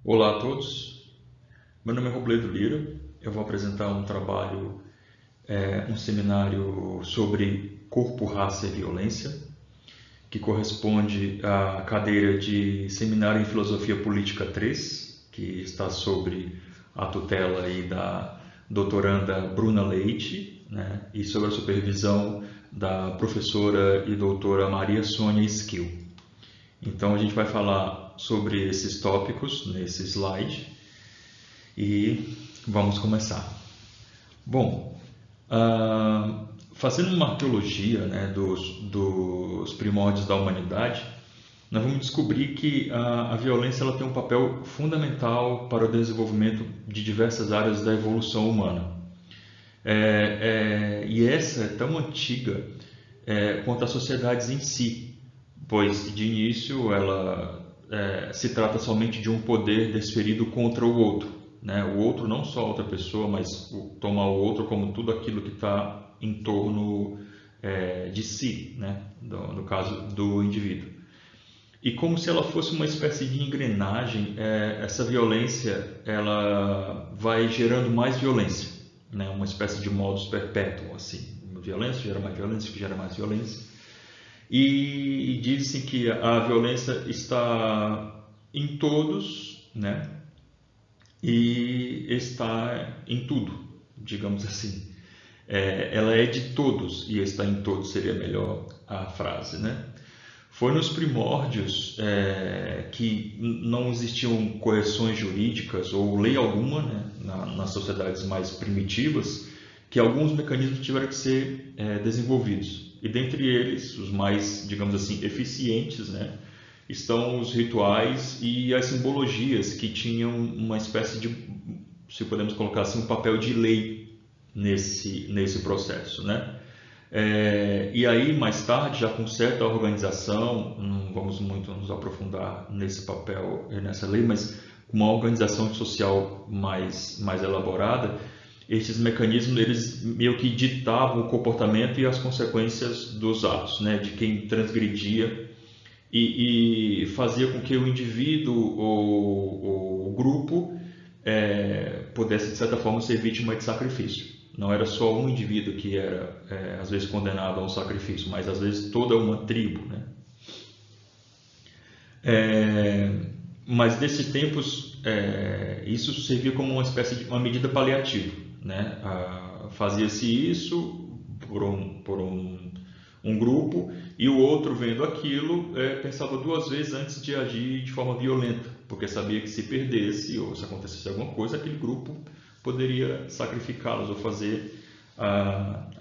Olá a todos, meu nome é Robledo Lira, eu vou apresentar um trabalho, um seminário sobre corpo, raça e violência, que corresponde à cadeira de Seminário em Filosofia Política 3, que está sobre a tutela aí da doutoranda Bruna Leite, né, e sob a supervisão da professora e doutora Maria Sônia Esquil. Então a gente vai falar sobre esses tópicos nesse slide e vamos começar. Bom, fazendo uma arqueologia, né, dos primórdios da humanidade, nós vamos descobrir que a violência ela tem um papel fundamental para o desenvolvimento de diversas áreas da evolução humana. E essa é tão antiga quanto as sociedades em si, pois de início ela se trata somente de um poder desferido contra o outro, né? O outro não só outra pessoa, mas tomar o outro como tudo aquilo que está em torno de si, né? No caso do indivíduo. E como se ela fosse uma espécie de engrenagem, essa violência ela vai gerando mais violência, né? Uma espécie de modus perpetuum, assim. Violência gera mais violência, que gera mais violência. E dizem que a violência está em todos, né? E está em tudo, digamos assim. Ela é de todos e está em todos seria melhor a frase, né? Foi nos primórdios que não existiam correções jurídicas ou lei alguma, né, nas sociedades mais primitivas, que alguns mecanismos tiveram que ser desenvolvidos. E dentre eles, os mais, digamos assim, eficientes, né, estão os rituais e as simbologias que tinham uma espécie de, se podemos colocar assim, um papel de lei nesse processo, né? E aí, mais tarde, já com certa organização, não vamos muito nos aprofundar nesse papel, nessa lei, mas com uma organização social mais elaborada, esses mecanismos eles meio que ditavam o comportamento e as consequências dos atos, né, de quem transgredia e fazia com que o indivíduo ou o grupo pudesse, de certa forma, ser vítima de sacrifício. Não era só um indivíduo que era, às vezes, condenado a um sacrifício, mas, às vezes, toda uma tribo, né? Mas, desses tempos, isso servia como uma espécie de uma medida paliativa, né? Fazia-se isso por um grupo e o outro, vendo aquilo, pensava duas vezes antes de agir de forma violenta, porque sabia que se perdesse ou se acontecesse alguma coisa, aquele grupo poderia sacrificá-los ou fazer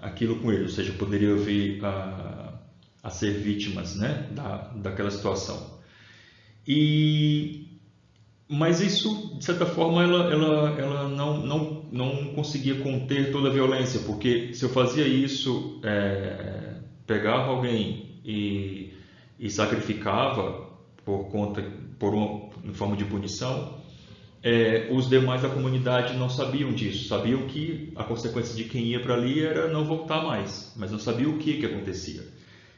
aquilo com eles, ou seja, poderia vir a ser vítimas, né, daquela situação. Mas isso, de certa forma, ela não conseguia conter toda a violência, porque se eu fazia isso, pegava alguém e sacrificava em forma de punição, os demais da comunidade não sabiam disso, sabiam que a consequência de quem ia para ali era não voltar mais, mas não sabiam o que acontecia.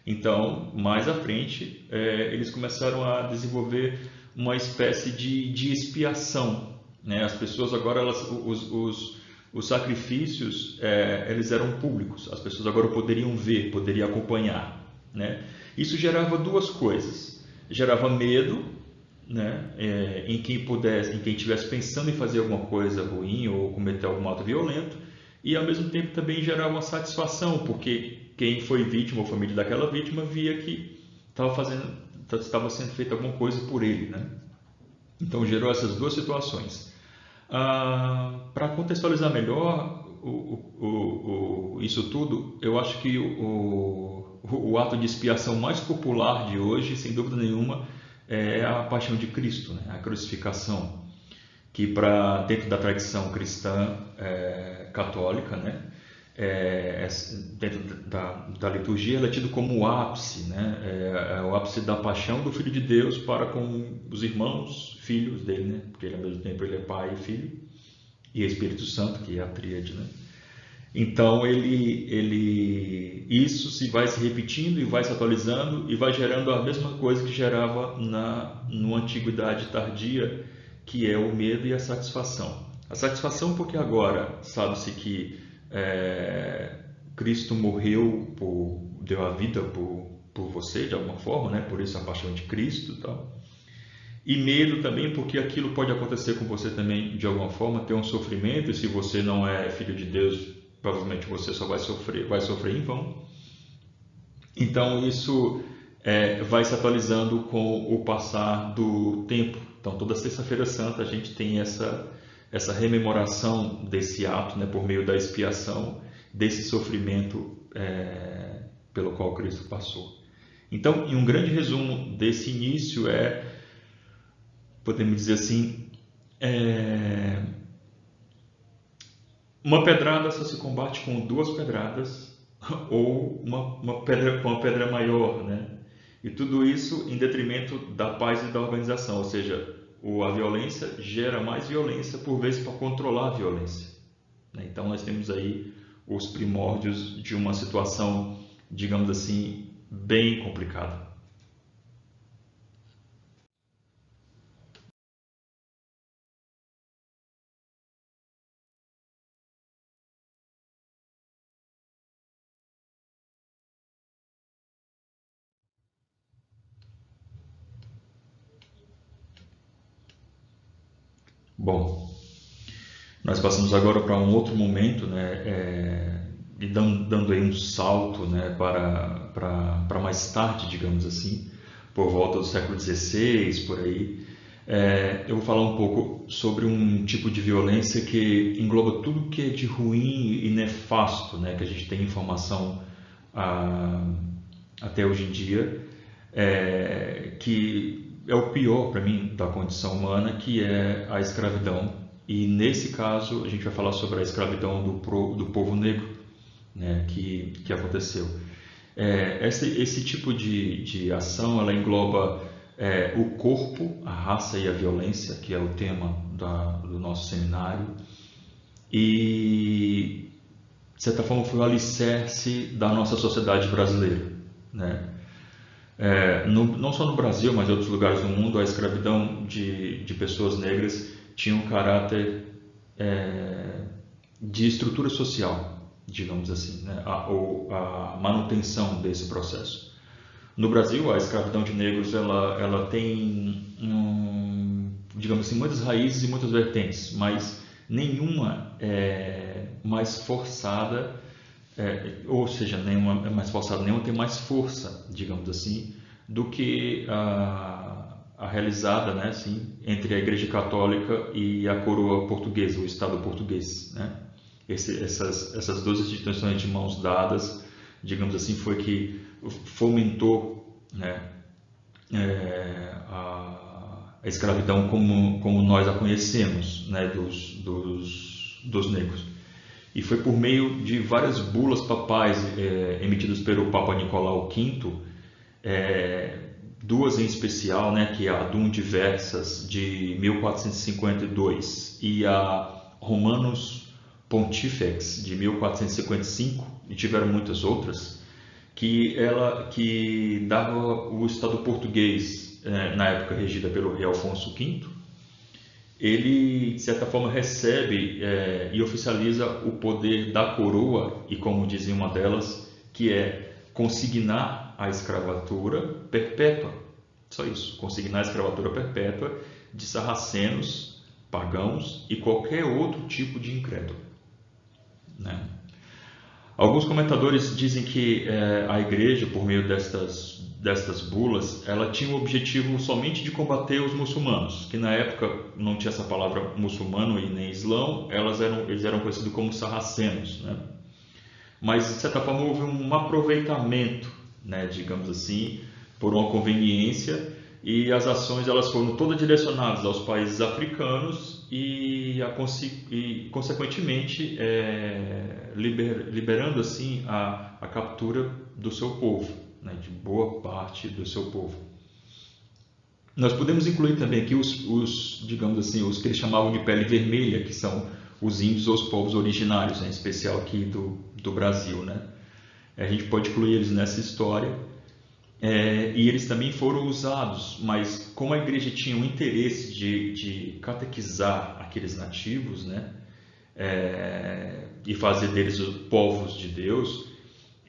Então, mais à frente, eles começaram a desenvolver uma espécie de expiação, né? As pessoas agora, os sacrifícios, eles eram públicos, as pessoas agora poderiam ver, poderiam acompanhar, né? Isso gerava duas coisas, gerava medo, né, em quem estivesse pensando em fazer alguma coisa ruim ou cometer algum ato violento, e ao mesmo tempo também gerava uma satisfação, porque quem foi vítima ou família daquela vítima via que estava sendo feita alguma coisa por ele, né? Então gerou essas duas situações. Para contextualizar melhor isso tudo, eu acho que o ato de expiação mais popular de hoje, sem dúvida nenhuma, é a paixão de Cristo, né? A crucificação, que dentro da tradição cristã católica, né? Dentro da liturgia, ela é tido como o ápice, né? O ápice da paixão do Filho de Deus para com os irmãos, filhos dele, né? Porque ao mesmo tempo ele é Pai e Filho e Espírito Santo, que é a tríade, né? Então isso vai se repetindo e vai se atualizando e vai gerando a mesma coisa que gerava na Antiguidade tardia, que é o medo e a satisfação. A satisfação porque agora sabe-se que Cristo morreu, deu a vida por você de alguma forma, né? Por isso a paixão de Cristo e tal. E medo também porque aquilo pode acontecer com você também de alguma forma, ter um sofrimento, e se você não é filho de Deus, provavelmente você só vai sofrer em vão. Então isso vai se atualizando com o passar do tempo. Então toda Sexta-feira Santa a gente tem essa rememoração desse ato, né, por meio da expiação, desse sofrimento pelo qual Cristo passou. Então, em um grande resumo desse início podemos dizer assim, uma pedrada só se combate com duas pedradas ou uma pedra com uma pedra maior, né? E tudo isso em detrimento da paz e da organização, ou seja, a violência gera mais violência por vezes para controlar a violência, né? Então nós temos aí os primórdios de uma situação, digamos assim, bem complicada. Bom, nós passamos agora para um outro momento, né, e dando aí um salto, né, para mais tarde, digamos assim, por volta do século XVI, por aí. Eu vou falar um pouco sobre um tipo de violência que engloba tudo que é de ruim e nefasto, né, que a gente tem informação até hoje em dia, que é o pior para mim da condição humana, que é a escravidão. E nesse caso a gente vai falar sobre a escravidão do povo negro, né, que aconteceu. Esse tipo de ação ela engloba o corpo, a raça e a violência, que é o tema do nosso seminário, e de certa forma foi o alicerce da nossa sociedade brasileira, né? Não só no Brasil, mas em outros lugares do mundo, a escravidão de pessoas negras tinha um caráter de estrutura social, digamos assim, né? Ou a manutenção desse processo. No Brasil, a escravidão de negros ela tem, digamos assim, muitas raízes e muitas vertentes, mas nenhuma é mais forçada, ou seja, nenhuma é mais forçada, nenhuma tem mais força, digamos assim, do que a realizada, né, assim, entre a Igreja Católica e a coroa portuguesa, o Estado português, né? Essas duas instituições de mãos dadas, digamos assim, foi que fomentou, né, a escravidão como nós a conhecemos, né, dos negros. E foi por meio de várias bulas papais emitidas pelo Papa Nicolau V, duas em especial, né, que é a Dum Diversas de 1452 e a Romanus Pontifex de 1455, e tiveram muitas outras, que dava o Estado português, na época regida pelo rei Afonso V, ele de certa forma recebe e oficializa o poder da coroa, e como dizia uma delas, que é consignar a escravatura perpétua, só isso, consignar a escravatura perpétua de sarracenos, pagãos e qualquer outro tipo de incrédulo, né? Alguns comentadores dizem que a igreja, por meio destas bulas, ela tinha o objetivo somente de combater os muçulmanos, que na época não tinha essa palavra muçulmano e nem islão, eles eram conhecidos como sarracenos, né? Mas de certa forma houve um aproveitamento, né, digamos assim, por uma conveniência, e as ações elas foram todas direcionadas aos países africanos e consequentemente liberando assim a captura do seu povo, né, de boa parte do seu povo. Nós podemos incluir também aqui digamos assim, os que eles chamavam de pele vermelha, que são os índios ou os povos originários, né, em especial aqui do Brasil, né? A gente pode incluir eles nessa história. E eles também foram usados, mas como a igreja tinha o interesse de catequizar aqueles nativos, né, e fazer deles os povos de Deus,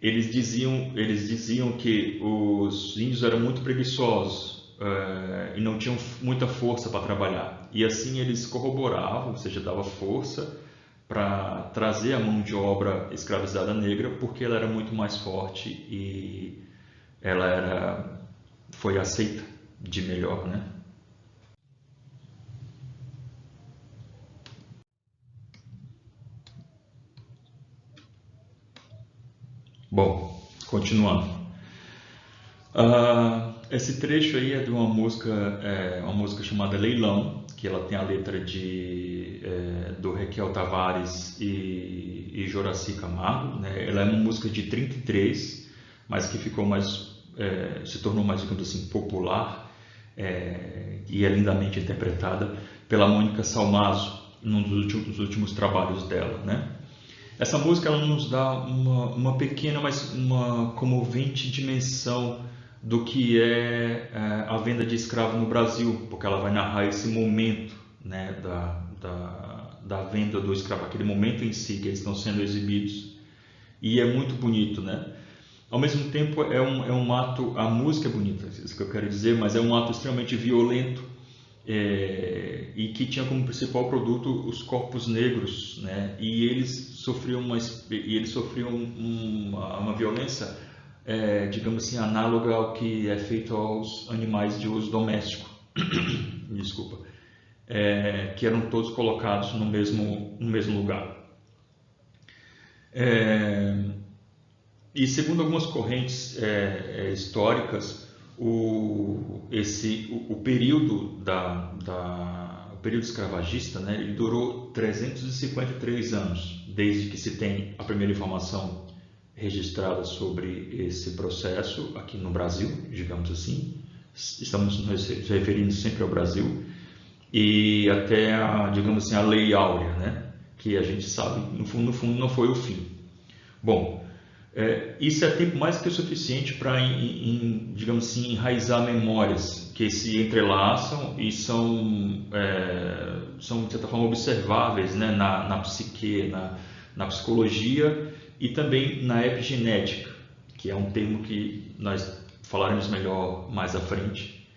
eles diziam que os índios eram muito preguiçosos, e não tinham muita força para trabalhar. E assim eles corroboravam, ou seja, dava força para trazer a mão de obra escravizada negra, porque ela era muito mais forte e foi aceita de melhor, né? Bom, continuando. Esse trecho aí é de uma música chamada Leilão, que ela tem a letra do Requiel Tavares e Joraci Camargo, né? Ela é uma música de 33, mas que se tornou mais, digamos assim, popular, e é lindamente interpretada pela Mônica Salmazo, num dos últimos trabalhos dela, né? Essa música ela nos dá uma pequena, mas uma comovente dimensão do que é a venda de escravo no Brasil, porque ela vai narrar esse momento, né, da venda do escravo, aquele momento em si que eles estão sendo exibidos. E é muito bonito, né? Ao mesmo tempo é um ato, a música é bonita, isso que eu quero dizer, mas é um ato extremamente violento, e que tinha como principal produto os corpos negros, né? E eles sofriam uma violência, digamos assim, análoga ao que é feito aos animais de uso doméstico. Desculpa. Que eram todos colocados no mesmo lugar. E segundo algumas correntes históricas, o período o período escravagista, né, ele durou 353 anos, desde que se tem a primeira informação registrada sobre esse processo aqui no Brasil, digamos assim. Estamos nos referindo sempre ao Brasil, e até digamos assim, a Lei Áurea, né, que a gente sabe, no fundo não foi o fim. Bom, isso é tempo mais que o suficiente para, digamos assim, enraizar memórias que se entrelaçam e são de certa forma observáveis, né, na psique, na psicologia e também na epigenética, que é um termo que nós falaremos melhor mais à frente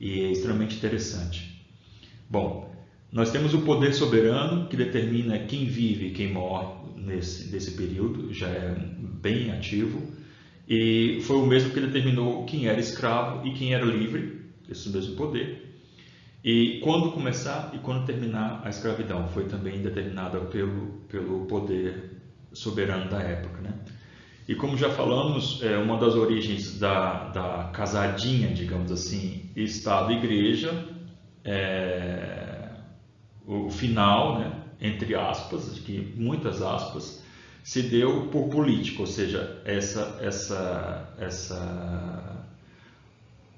e é extremamente interessante. Bom, nós temos o poder soberano que determina quem vive e quem morre nesse período, já é bem ativo, e foi o mesmo que determinou quem era escravo e quem era livre, esse mesmo poder, e quando começar e quando terminar a escravidão, foi também determinada pelo poder soberano da época, né? E como já falamos, uma das origens da casadinha, digamos assim, Estado e Igreja, o final, né, entre aspas, que muitas aspas, se deu por político, ou seja,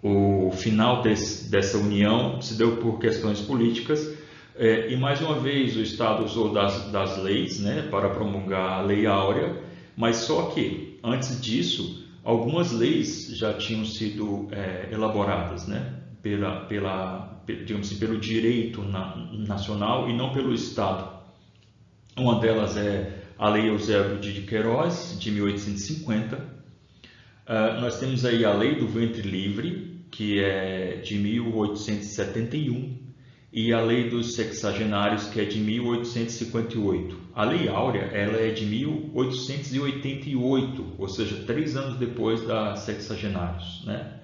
o final dessa união se deu por questões políticas, e mais uma vez o Estado usou das leis, né, para promulgar a Lei Áurea, mas só que antes disso algumas leis já tinham sido elaboradas, né, digamos assim, pelo direito nacional e não pelo Estado. Uma delas é a Lei Eusébio de Queiroz, de 1850. Nós temos aí a Lei do Ventre Livre, que é de 1871, e a Lei dos Sexagenários, que é de 1858. A Lei Áurea ela é de 1888, ou seja, 3 anos depois da Sexagenários, né?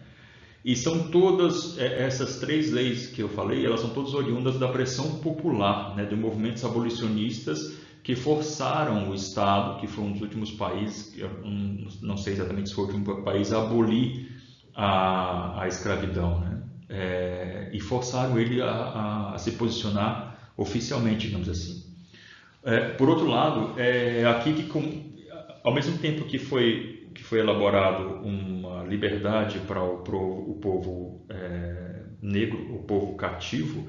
E são todas essas 3 leis que eu falei, elas são todas oriundas da pressão popular, né, de movimentos abolicionistas que forçaram o Estado, que foi um dos últimos países, não sei exatamente se foi o último país, a abolir a escravidão, né? E forçaram ele a se posicionar oficialmente, digamos assim. Por outro lado, aqui ao mesmo tempo que foi elaborado uma liberdade para o povo negro, o povo cativo,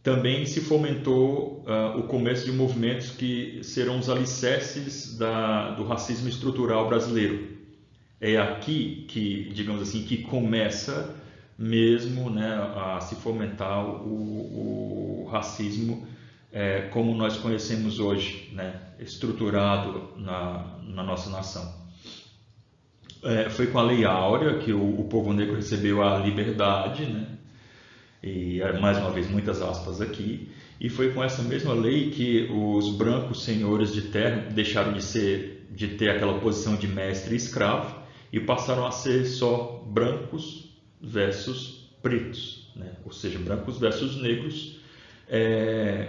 também se fomentou o começo de movimentos que serão os alicerces do racismo estrutural brasileiro, É aqui que, digamos assim, que começa mesmo, né, a se fomentar o racismo como nós conhecemos hoje, né, estruturado na nossa nação. Foi com a Lei Áurea que o povo negro recebeu a liberdade, né, e mais uma vez muitas aspas aqui, e foi com essa mesma lei que os brancos senhores de terra deixaram de ter aquela posição de mestre e escravo e passaram a ser só brancos versus pretos, né? Ou seja, brancos versus negros,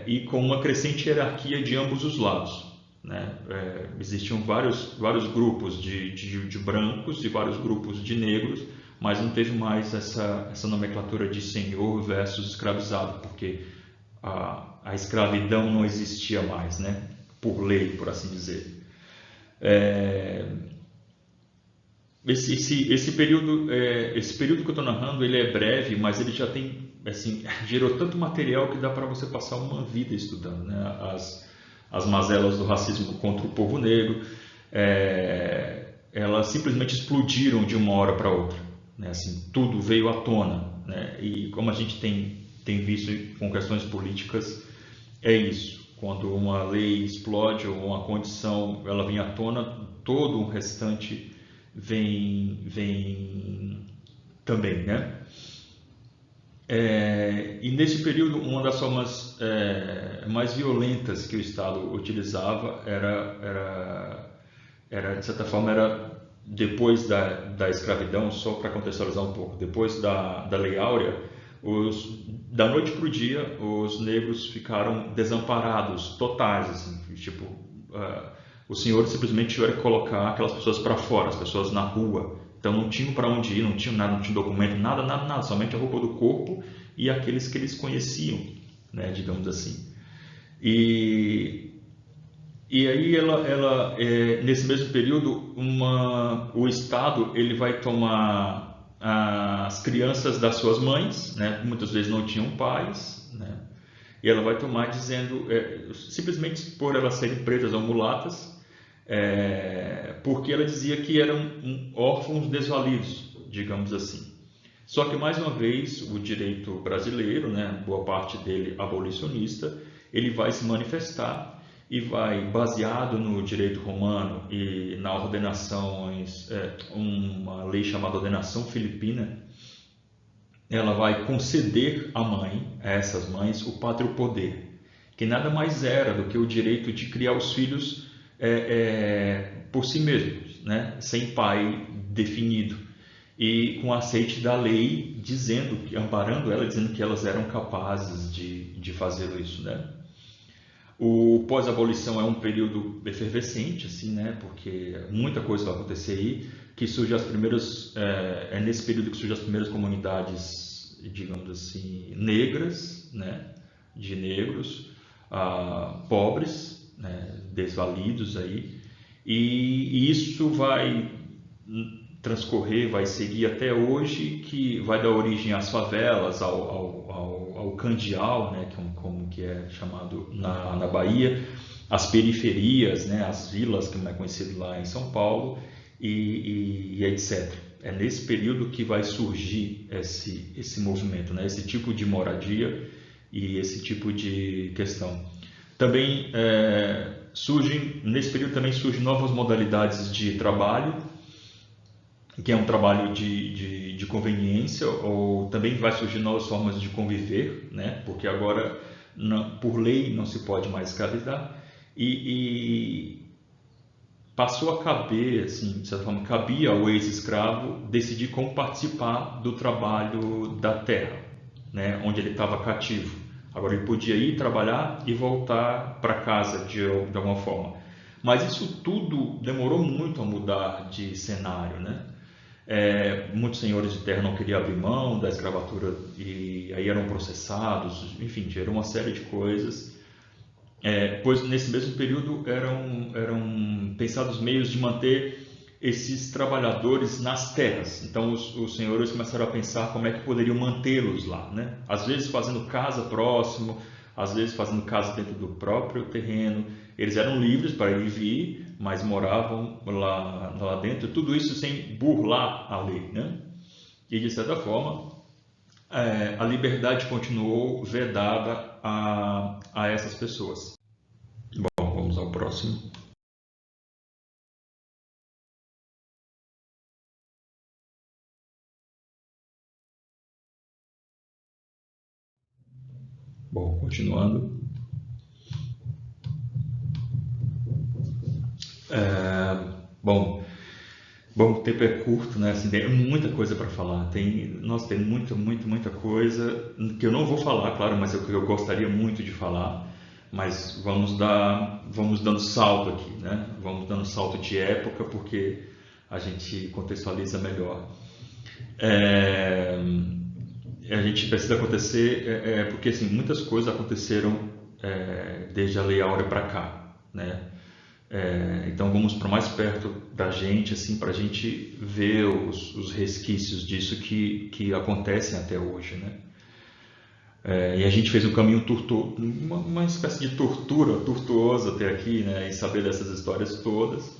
e com uma crescente hierarquia de ambos os lados, né? Existiam vários grupos de brancos e vários grupos de negros, mas não teve mais essa nomenclatura de senhor versus escravizado, porque a escravidão não existia mais, né? Por lei, por assim dizer. Esse período que eu estou narrando, ele é breve, mas ele já tem, assim, gerou tanto material que dá para você passar uma vida estudando, né? As mazelas do racismo contra o povo negro, elas simplesmente explodiram de uma hora para outra, né? Assim, tudo veio à tona, né? E como a gente tem visto com questões políticas, é isso. Quando uma lei explode ou uma condição ela vem à tona, todo o restante vem também, né? E nesse período, uma das formas mais violentas que o Estado utilizava era de certa forma, era depois da escravidão, só para contextualizar um pouco, depois da Lei Áurea, da noite para o dia, os negros ficaram desamparados, totais, assim, tipo, os senhores simplesmente tiveram que colocar aquelas pessoas para fora, as pessoas na rua. Então não tinham para onde ir, não tinham nada, não tinha documento, nada, somente a roupa do corpo e aqueles que eles conheciam, né, digamos assim. E aí nesse mesmo período, o Estado ele vai tomar as crianças das suas mães, né, muitas vezes não tinham pais, né, e ela vai tomar dizendo, simplesmente por elas serem pretas ou mulatas, porque ela dizia que eram órfãos desvalidos, digamos assim. Só que, mais uma vez, o direito brasileiro, né, boa parte dele abolicionista, ele vai se manifestar e vai, baseado no direito romano e na ordenações, uma lei chamada Ordenação Filipina, ela vai conceder a essas mães, o pátrio poder, que nada mais era do que o direito de criar os filhos por si mesmos, né? Sem pai definido e com aceite da lei, amparando ela, dizendo que elas eram capazes de fazer isso, né? O pós-abolição é um período efervescente, assim, né? Porque muita coisa vai acontecer aí, que surge nesse período que surgem as primeiras comunidades, digamos assim, negras, né? De negros, pobres, né? Desvalidos aí, e isso vai transcorrer, vai seguir até hoje, que vai dar origem às favelas, ao candial, né, como que é chamado na Bahia, as periferias, né, as vilas, como é conhecido lá em São Paulo, e etc. É nesse período que vai surgir esse movimento, né, esse tipo de moradia e esse tipo de questão. Também nesse período também surgem novas modalidades de trabalho, que é um trabalho de conveniência, ou também vai surgir novas formas de conviver, né? Porque agora, por lei, não se pode mais escravizar, e passou a caber, assim, de certa forma, cabia ao ex-escravo decidir como participar do trabalho da terra, né? Onde ele estava cativo. Agora ele podia ir trabalhar e voltar para casa de alguma forma. Mas isso tudo demorou muito a mudar de cenário, né? Muitos senhores de terra não queriam abrir mão da escravatura e aí eram processados, enfim, gerou uma série de coisas. Pois nesse mesmo período eram pensados meios de manter esses trabalhadores nas terras. Então os senhores começaram a pensar como é que poderiam mantê-los lá, né? Às vezes fazendo casa próximo, às vezes fazendo casa dentro do próprio terreno. Eles eram livres para ir e vir, mas moravam lá dentro, tudo isso sem burlar a lei, né? E de certa forma, a liberdade continuou vedada a essas pessoas. Bom, vamos ao próximo. Bom, continuando. Bom, o tempo é curto, né? Assim, tem muita coisa para falar. Nossa, tem muita coisa que eu não vou falar, claro, mas que eu gostaria muito de falar. Mas vamos dando salto aqui, né? Vamos dando salto de época porque a gente contextualiza melhor. A gente precisa acontecer porque assim muitas coisas aconteceram desde a Lei Áurea para cá, né? Então vamos para mais perto da gente, assim, para a gente ver os resquícios disso que acontecem até hoje, né? E a gente fez um caminho tortuoso, uma espécie de tortura tortuosa até aqui, né? Em saber dessas histórias todas.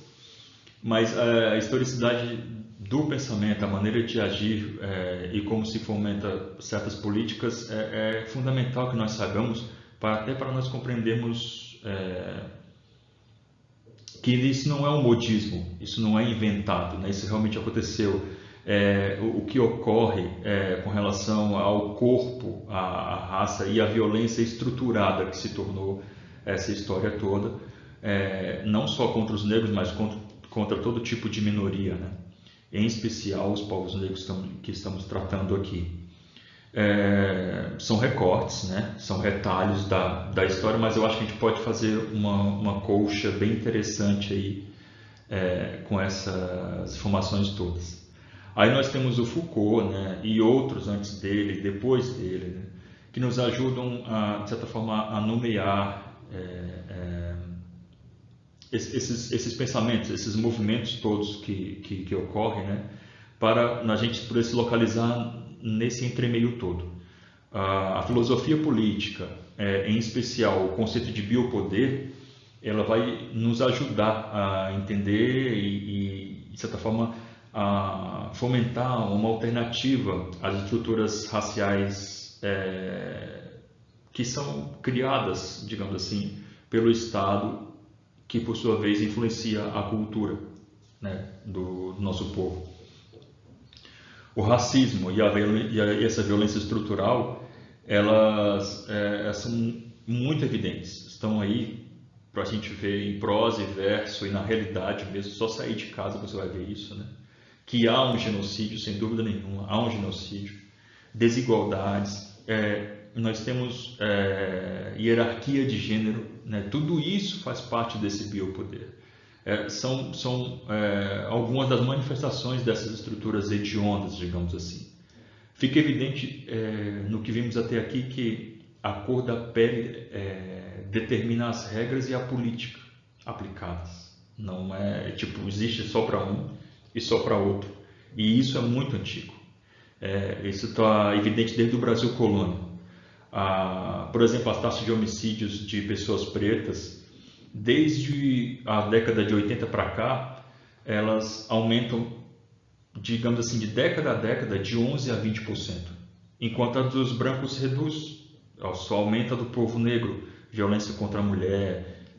Mas a historicidade do pensamento, a maneira de agir e como se fomenta certas políticas é fundamental que nós saibamos até para nós compreendermos que isso não é um modismo, isso não é inventado, né? Isso realmente aconteceu. O que ocorre com relação ao corpo, à raça e à violência estruturada que se tornou essa história toda, não só contra os negros, mas contra todo tipo de minoria, né? Em especial os povos negros que estamos tratando aqui. São recortes, né? São retalhos da história, mas eu acho que a gente pode fazer uma colcha bem interessante aí com essas informações todas. Aí nós temos o Foucault, né? E outros antes dele, depois dele, né? Que nos ajudam, de certa forma, a nomear esses pensamentos, esses movimentos todos que ocorrem, né? Para a gente poder se localizar nesse entremeio todo. A filosofia política, em especial o conceito de biopoder, ela vai nos ajudar a entender e de certa forma, a fomentar uma alternativa às estruturas raciais que são criadas, digamos assim, pelo Estado, que por sua vez influencia a cultura, né, do nosso povo. O racismo e essa violência estrutural, elas são muito evidentes, estão aí para a gente ver em prosa e verso e na realidade mesmo, só sair de casa você vai ver isso, né? Que há um genocídio, sem dúvida nenhuma, há um genocídio, desigualdades, nós temos hierarquia de gênero, né? Tudo isso faz parte desse biopoder. São algumas das manifestações dessas estruturas hediondas, digamos assim. Fica evidente no que vimos até aqui que a cor da pele determina as regras e a política aplicadas. Não é tipo, existe só para um e só para outro. E isso é muito antigo. Isso está evidente desde o Brasil colônia. Por exemplo, as taxas de homicídios de pessoas pretas, desde a década de 80 para cá, elas aumentam, digamos assim, de década a década, de 11% a 20%. Enquanto a dos brancos reduz, só aumenta do povo negro, violência contra a mulher,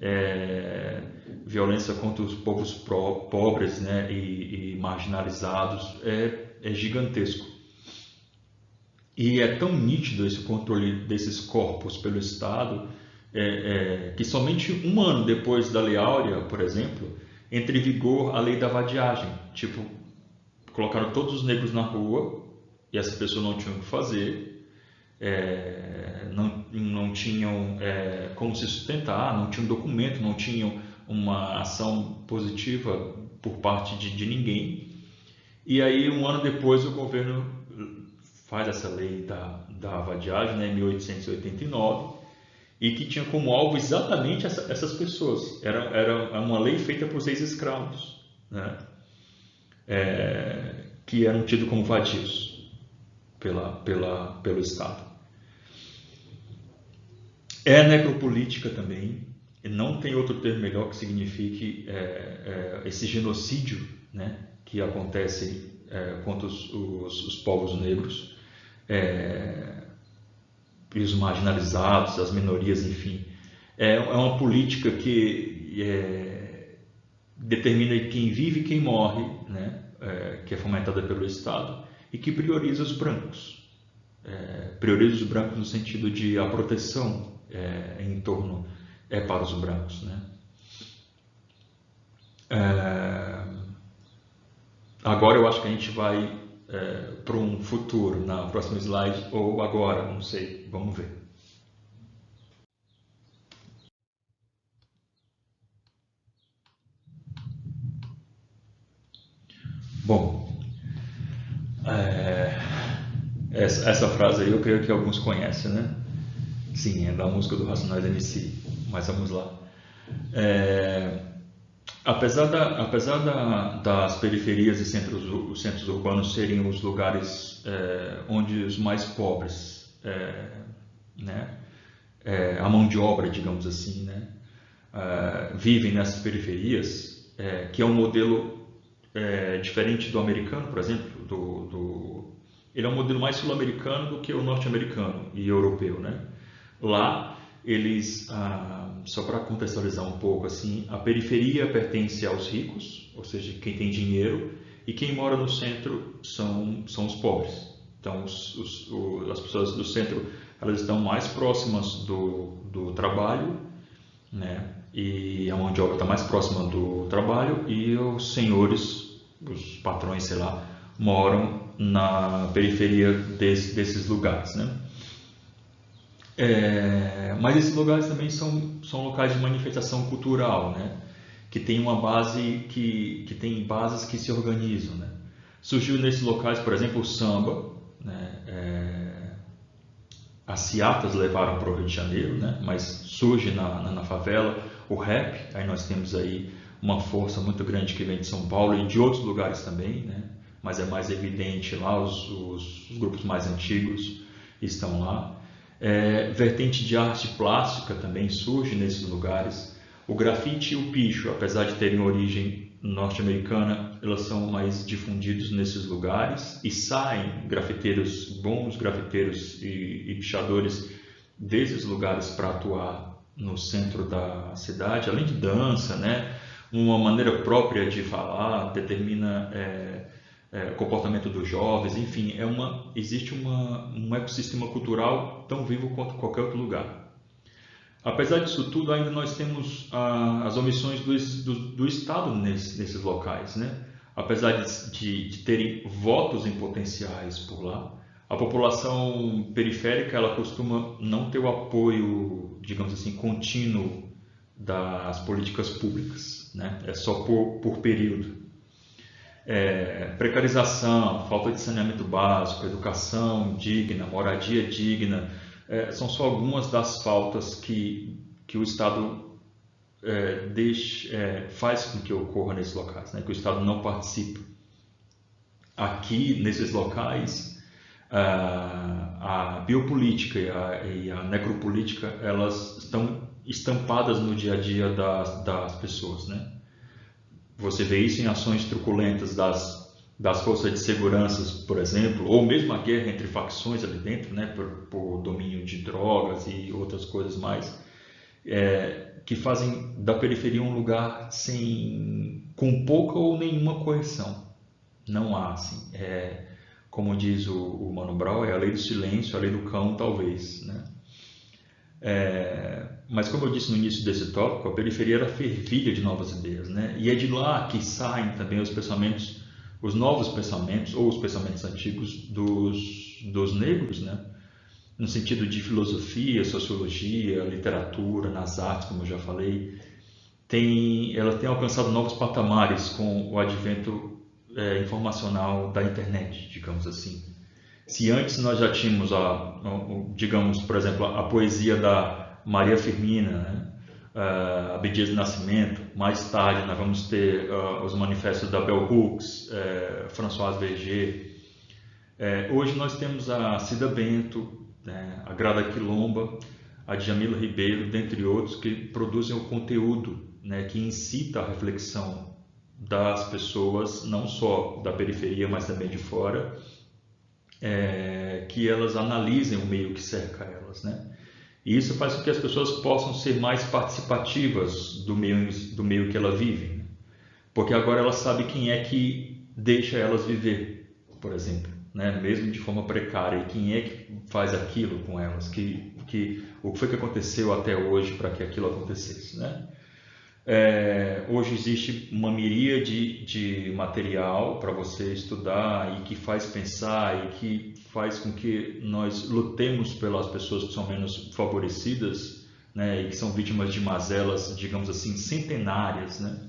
violência contra os povos pobres, né, e marginalizados, é gigantesco. E é tão nítido esse controle desses corpos pelo Estado que somente um ano depois da Lei Áurea, por exemplo, entra em vigor a lei da vadiagem. Tipo, colocaram todos os negros na rua e essa pessoa não tinha o que fazer, não tinham como se sustentar, não tinham documento, não tinham uma ação positiva por parte de ninguém. E aí, um ano depois, o governo faz essa lei da vadiagem, né, em 1889, e que tinha como alvo exatamente essas pessoas. Era uma lei feita por 6 escravos, né, que eram tidos como vadios pelo Estado. É necropolítica também, não tem outro termo melhor que signifique esse genocídio, né, que acontece contra os povos negros e os marginalizados, as minorias, enfim. É uma política que determina quem vive e quem morre, né, que é fomentada pelo Estado e que prioriza os brancos. Prioriza os brancos no sentido de a proteção em torno para os brancos, né? Agora eu acho que a gente vai para um futuro, na próxima slide, ou agora, não sei, vamos ver. Bom, essa frase aí eu creio que alguns conhecem, né? Sim, é da música do Racionais MC, mas vamos lá. Apesar das periferias e os centros urbanos serem os lugares onde os mais pobres, né, a mão de obra, digamos assim, né, vivem nessas periferias, que é um modelo diferente do americano, por exemplo, ele é um modelo mais sul-americano do que o norte-americano e europeu, né? Lá eles, só para contextualizar um pouco assim, a periferia pertence aos ricos, ou seja, quem tem dinheiro, e quem mora no centro são os pobres. Então as pessoas do centro, elas estão mais próximas do trabalho, né? E a mão de obra está mais próxima do trabalho, e os senhores, os patrões, sei lá, moram na periferia desses lugares, né? Mas esses lugares também são locais de manifestação cultural, né? Que tem uma base que tem bases que se organizam, né? Surgiu nesses locais, por exemplo, o samba, né? As seatas levaram para o Rio de Janeiro, né? Mas surge na favela o rap. Aí nós temos aí uma força muito grande que vem de São Paulo e de outros lugares também, né? Mas é mais evidente lá, os grupos mais antigos estão lá. Vertente de arte plástica também surge nesses lugares. O grafite e o picho, apesar de terem origem norte-americana, elas são mais difundidos nesses lugares, e saem grafiteiros, bons grafiteiros e pichadores desses lugares para atuar no centro da cidade, além de dança, né? Uma maneira própria de falar, determina o comportamento dos jovens, enfim, existe um ecossistema cultural tão vivo quanto qualquer outro lugar. Apesar disso tudo, ainda nós temos as omissões do Estado nesses locais, né? Apesar de terem votos em potenciais por lá, a população periférica, ela costuma não ter o apoio, digamos assim, contínuo das políticas públicas, né? É só por período. Precarização, falta de saneamento básico, educação digna, moradia digna, são só algumas das faltas que o Estado faz com que ocorra nesses locais, né? Que o Estado não participa. Aqui, nesses locais, a biopolítica e a necropolítica, elas estão estampadas no dia a dia das pessoas, né? Você vê isso em ações truculentas das forças de segurança, por exemplo, ou mesmo a guerra entre facções ali dentro, né, por domínio de drogas e outras coisas mais, que fazem da periferia um lugar com pouca ou nenhuma coerção. Não há, assim. Como diz o Mano Brown, é a lei do silêncio, a lei do cão, talvez, né? Mas como eu disse no início desse tópico, a periferia era fervilha de novas ideias, né? E é de lá que saem também os novos pensamentos, ou os pensamentos antigos dos negros, né? No sentido de filosofia, sociologia, literatura, nas artes, como eu já falei. Ela tem alcançado novos patamares com o advento informacional da internet, digamos assim. Se antes nós já tínhamos, digamos, por exemplo, a poesia da Maria Firmina, né? Abdias do Nascimento, mais tarde nós vamos ter os manifestos da Bell Hooks, Françoise Verger. Hoje nós temos a Cida Bento, né? A Grada Quilomba, a Djamila Ribeiro, dentre outros, que produzem o conteúdo, né, que incita a reflexão das pessoas, não só da periferia, mas também de fora, que elas analisem o meio que cerca elas, né? E isso faz com que as pessoas possam ser mais participativas do meio que ela vive, né? Porque agora ela sabe quem é que deixa elas viver, por exemplo, né? Mesmo de forma precária, e quem é que faz aquilo com elas, o que foi que aconteceu até hoje para que aquilo acontecesse, né? Hoje existe uma miríade de material para você estudar e que faz pensar e que faz com que nós lutemos pelas pessoas que são menos favorecidas, né, e que são vítimas de mazelas, digamos assim, centenárias, né?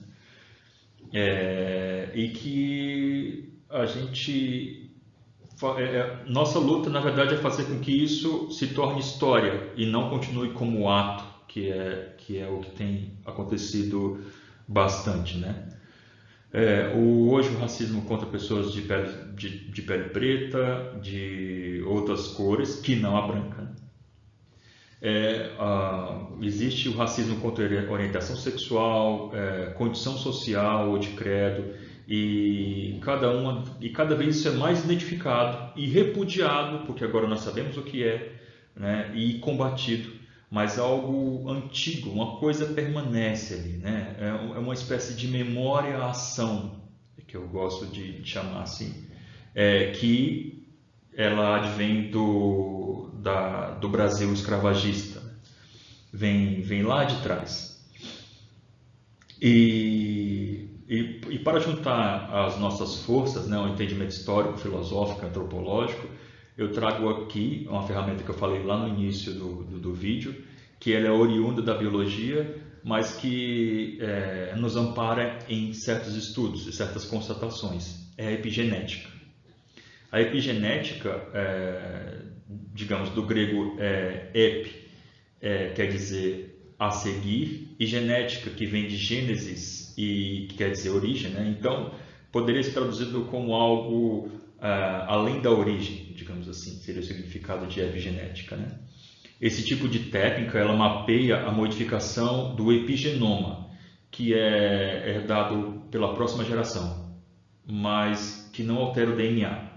E que a gente nossa luta, na verdade, é fazer com que isso se torne história e não continue como ato, que é o que tem acontecido bastante, né? Hoje o racismo contra pessoas de pele preta, de outras cores, que não a branca, né? Existe o racismo contra orientação sexual, condição social ou de credo, e cada vez isso é mais identificado e repudiado, porque agora nós sabemos o que é, né, e combatido, mas algo antigo, uma coisa permanece ali, né? É uma espécie de memória-ação, que eu gosto de chamar assim, que ela advém do Brasil escravagista, né? Vem lá de trás. E para juntar as nossas forças, né, o entendimento histórico, filosófico, antropológico, eu trago aqui uma ferramenta que eu falei lá no início do vídeo, que ela é oriunda da biologia, mas que nos ampara em certos estudos, em certas constatações. É a epigenética. A epigenética, digamos, do grego epi, quer dizer a seguir, e genética, que vem de gênesis e que quer dizer origem, né? Então, poderia ser traduzido como algo além da origem, digamos assim, seria o significado de epigenética, né? Esse tipo de técnica, ela mapeia a modificação do epigenoma, que é herdado pela próxima geração, mas que não altera o DNA.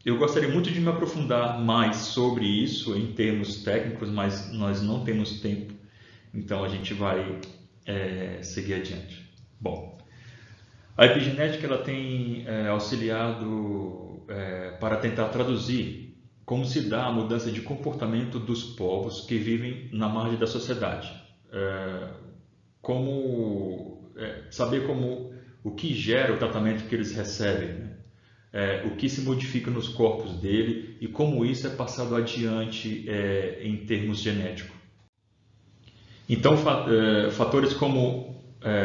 Eu gostaria muito de me aprofundar mais sobre isso em termos técnicos, mas nós não temos tempo, então a gente vai seguir adiante. Bom, a epigenética ela tem auxiliado para tentar traduzir como se dá a mudança de comportamento dos povos que vivem na margem da sociedade. Saber o que gera o tratamento que eles recebem, né? O que se modifica nos corpos dele e como isso é passado adiante em termos genéticos. Então, fatores como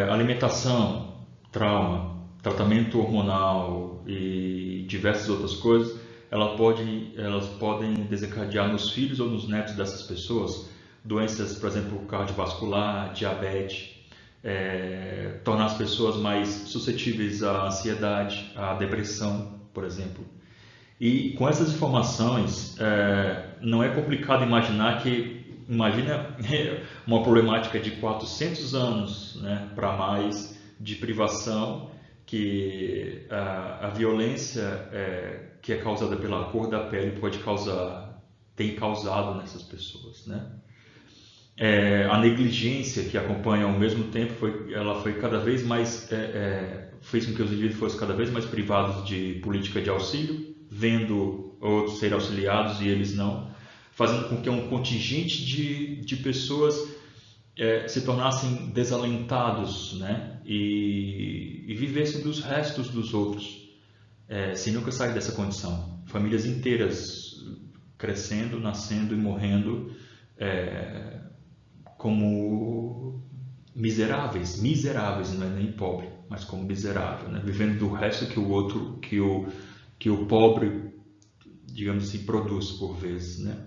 alimentação, trauma, tratamento hormonal e diversas outras coisas, elas podem desencadear nos filhos ou nos netos dessas pessoas doenças, por exemplo, cardiovascular, diabetes, tornar as pessoas mais suscetíveis à ansiedade, à depressão, por exemplo. E com essas informações, não é complicado imaginar imagina uma problemática de 400 anos, né, para mais de privação, que a violência que é causada pela cor da pele tem causado nessas pessoas, né? A negligência que acompanha ao mesmo tempo foi cada vez mais fez com que os indivíduos fossem cada vez mais privados de política de auxílio, vendo outros serem auxiliados e eles não, fazendo com que um contingente de pessoas se tornassem desalentados, né? E vivessem dos restos dos outros, sem nunca sair dessa condição. Famílias inteiras crescendo, nascendo e morrendo como miseráveis, não é nem pobre, mas como miserável, né? Vivendo do resto que o pobre, digamos assim, produz por vezes, né?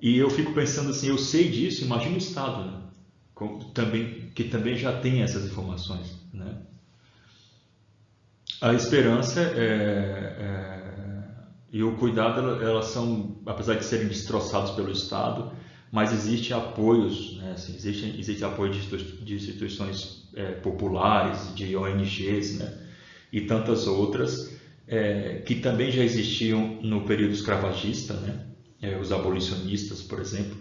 E eu fico pensando assim, eu sei disso, imagina o Estado, né? Que também já tem essas informações, né? A esperança e o cuidado, elas são, apesar de serem destroçados pelo Estado, mas existe apoios, né? Assim, existe apoio de instituições populares, de ONGs, né? E tantas outras que também já existiam no período escravagista, né? Os abolicionistas, por exemplo,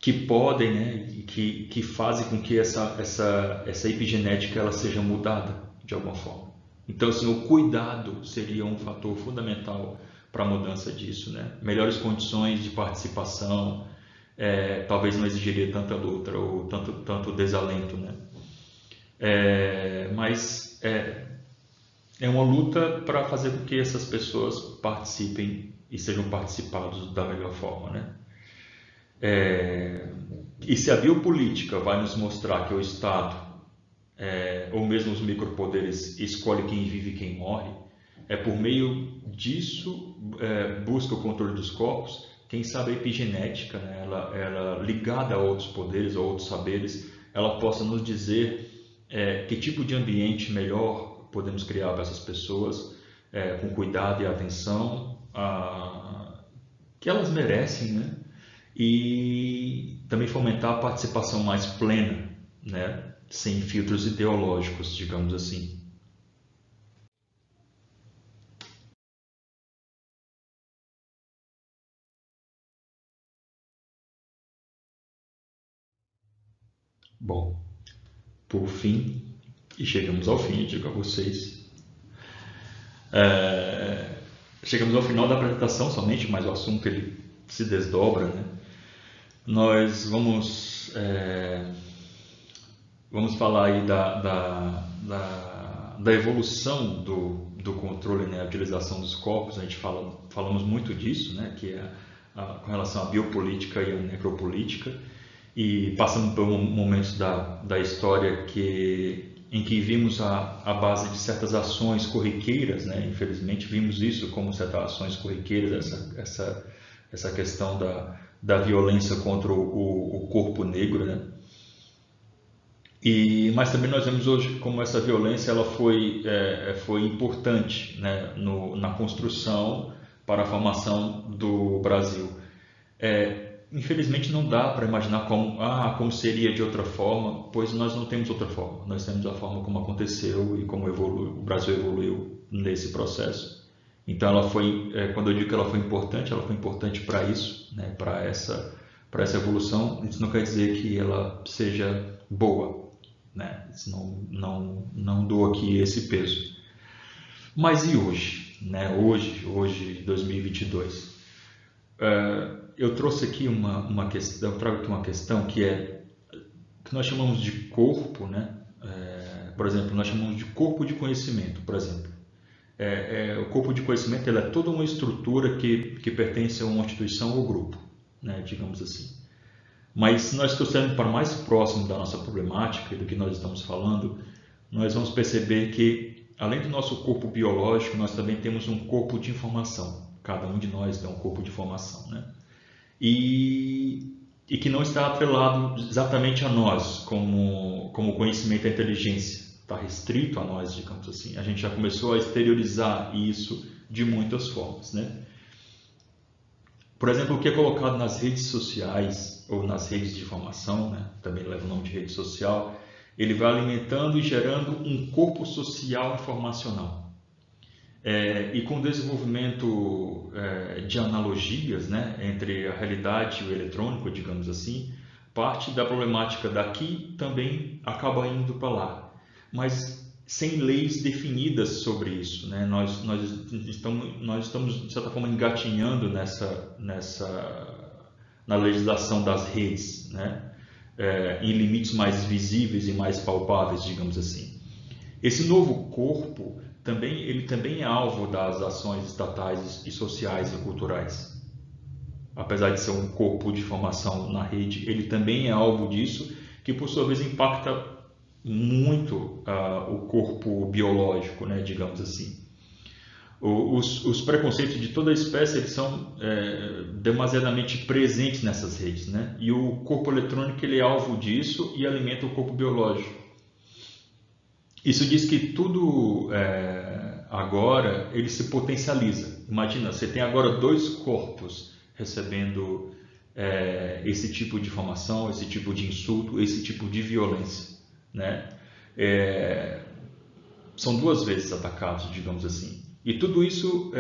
que podem, né? Que fazem com que essa epigenética ela seja mudada de alguma forma. Então, assim, o cuidado seria um fator fundamental para a mudança disso, né? Melhores condições de participação, talvez não exigiria tanta luta ou tanto desalento, né? Mas é uma luta para fazer com que essas pessoas participem e sejam participados da melhor forma, né? E se a biopolítica vai nos mostrar que o Estado, ou mesmo os micropoderes, escolhe quem vive e quem morre, por meio disso busca o controle dos corpos. Quem sabe a epigenética, né, ela ligada a outros poderes, a outros saberes, ela possa nos dizer que tipo de ambiente melhor podemos criar para essas pessoas, com cuidado e atenção que elas merecem, né? E também fomentar a participação mais plena, né? Sem filtros ideológicos, digamos assim. Bom, por fim, e chegamos ao fim, digo a vocês, chegamos ao final da apresentação somente, mas o assunto ele se desdobra, né? Nós vamos falar aí da evolução do controle, né, a utilização dos corpos. A gente falamos muito disso, né, que é com relação à biopolítica e à necropolítica, e passamos por momentos da história em que vimos a base de certas ações corriqueiras, né, infelizmente vimos isso como certas ações corriqueiras, essa questão da violência contra o corpo negro, né? Mas também nós vemos hoje como essa violência ela foi importante, né, na construção para a formação do Brasil. Infelizmente não dá para imaginar como seria de outra forma, pois nós não temos outra forma. Nós temos a forma como aconteceu e como o Brasil evoluiu nesse processo. Então quando eu digo que ela foi importante para isso, né, para essa evolução. Isso não quer dizer que ela seja boa, né? Isso não dou aqui esse peso. Mas e hoje, né? Hoje 2022, eu trouxe aqui uma questão, trago aqui uma questão que nós chamamos de corpo, né? Por exemplo, nós chamamos de corpo de conhecimento, por exemplo. O corpo de conhecimento ele é toda uma estrutura que pertence a uma instituição ou grupo, né? Digamos assim. Mas se nós trouxermos para mais próximo da nossa problemática e do que nós estamos falando, nós vamos perceber que, além do nosso corpo biológico, nós também temos um corpo de informação. Cada um de nós tem um corpo de informação, né? E que não está atrelado exatamente a nós, como conhecimento e inteligência. Está restrito a nós, digamos assim. A gente já começou a exteriorizar isso de muitas formas, né? Por exemplo, o que é colocado nas redes sociais ou nas redes de informação, né? Também leva o nome de rede social, ele vai alimentando e gerando um corpo social informacional. E com o desenvolvimento de analogias, né, entre a realidade e o eletrônico, digamos assim, parte da problemática daqui também acaba indo para lá, mas sem leis definidas sobre isso, né? Nós estamos de certa forma engatinhando na legislação das redes, né? Em limites mais visíveis e mais palpáveis, digamos assim. Esse novo corpo ele também é alvo das ações estatais e sociais e culturais. Apesar de ser um corpo de informação na rede, ele também é alvo disso, que por sua vez impacta muito o corpo biológico, né, digamos assim. Os preconceitos de toda a espécie eles são demasiadamente presentes nessas redes, né? E o corpo eletrônico ele é alvo disso e alimenta o corpo biológico. Isso diz que tudo agora ele se potencializa. Imagina, você tem agora dois corpos recebendo esse tipo de informação, esse tipo de insulto, esse tipo de violência, né? São duas vezes atacados, digamos assim. E tudo isso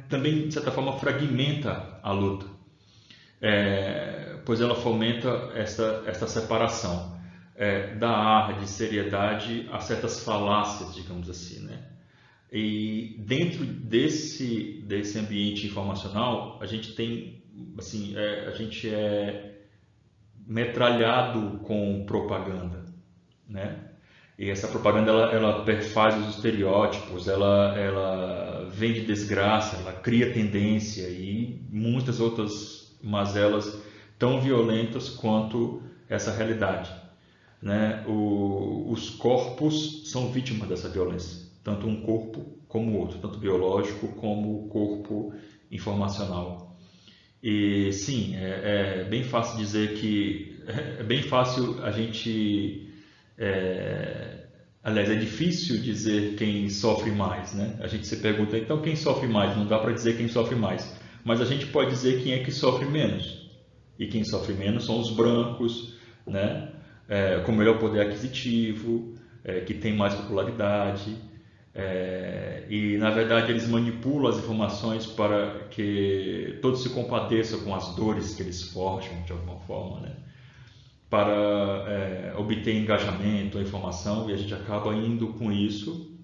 também, de certa forma, fragmenta a luta, pois ela fomenta essa separação da ar de seriedade a certas falácias, digamos assim, né? E dentro desse ambiente informacional, a gente tem, assim, a gente é metralhado com propaganda, né? E essa propaganda ela perfaz os estereótipos, ela vende desgraça, ela cria tendência e muitas outras mazelas tão violentas quanto essa realidade, né? Os corpos são vítimas dessa violência, tanto um corpo como o outro, tanto biológico como o corpo informacional. E sim, é bem fácil dizer que é bem fácil a gente aliás, é difícil dizer quem sofre mais, né? A gente se pergunta, então quem sofre mais? Não dá para dizer quem sofre mais, mas a gente pode dizer quem é que sofre menos. E quem sofre menos são os brancos, né? Com melhor poder aquisitivo, que tem mais popularidade. E na verdade eles manipulam as informações para que todos se compadeçam com as dores que eles forjam de alguma forma, né? Para obter engajamento, a informação, e a gente acaba indo com isso.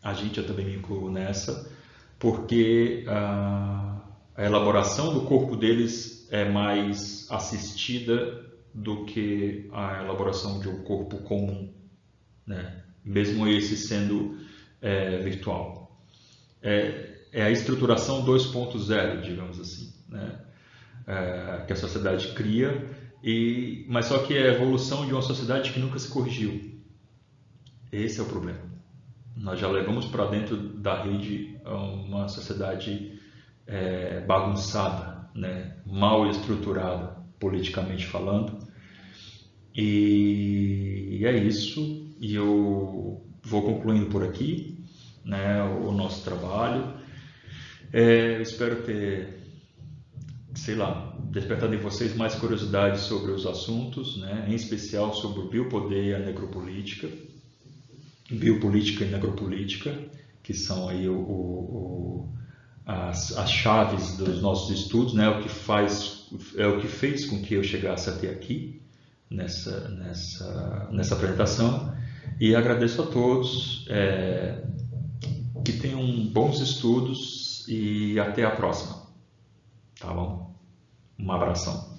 A gente, eu também me incluo nessa, porque a elaboração do corpo deles é mais assistida do que a elaboração de um corpo comum, né? Mesmo esse sendo virtual. É a estruturação 2.0, digamos assim, né? Que a sociedade cria, mas só que é a evolução de uma sociedade que nunca se corrigiu. Esse é o problema. Nós já levamos para dentro da rede uma sociedade bagunçada, né? Mal estruturada, politicamente falando. E é isso. E eu vou concluindo por aqui, né, o nosso trabalho. Eu espero ter, sei lá, despertado em vocês mais curiosidade sobre os assuntos, né, em especial sobre o biopoder e a necropolítica, biopolítica e necropolítica, que são aí as chaves dos nossos estudos, né, o que fez com que eu chegasse até aqui nessa apresentação. E agradeço a todos, que tenham bons estudos e até a próxima, tá bom? Um abração.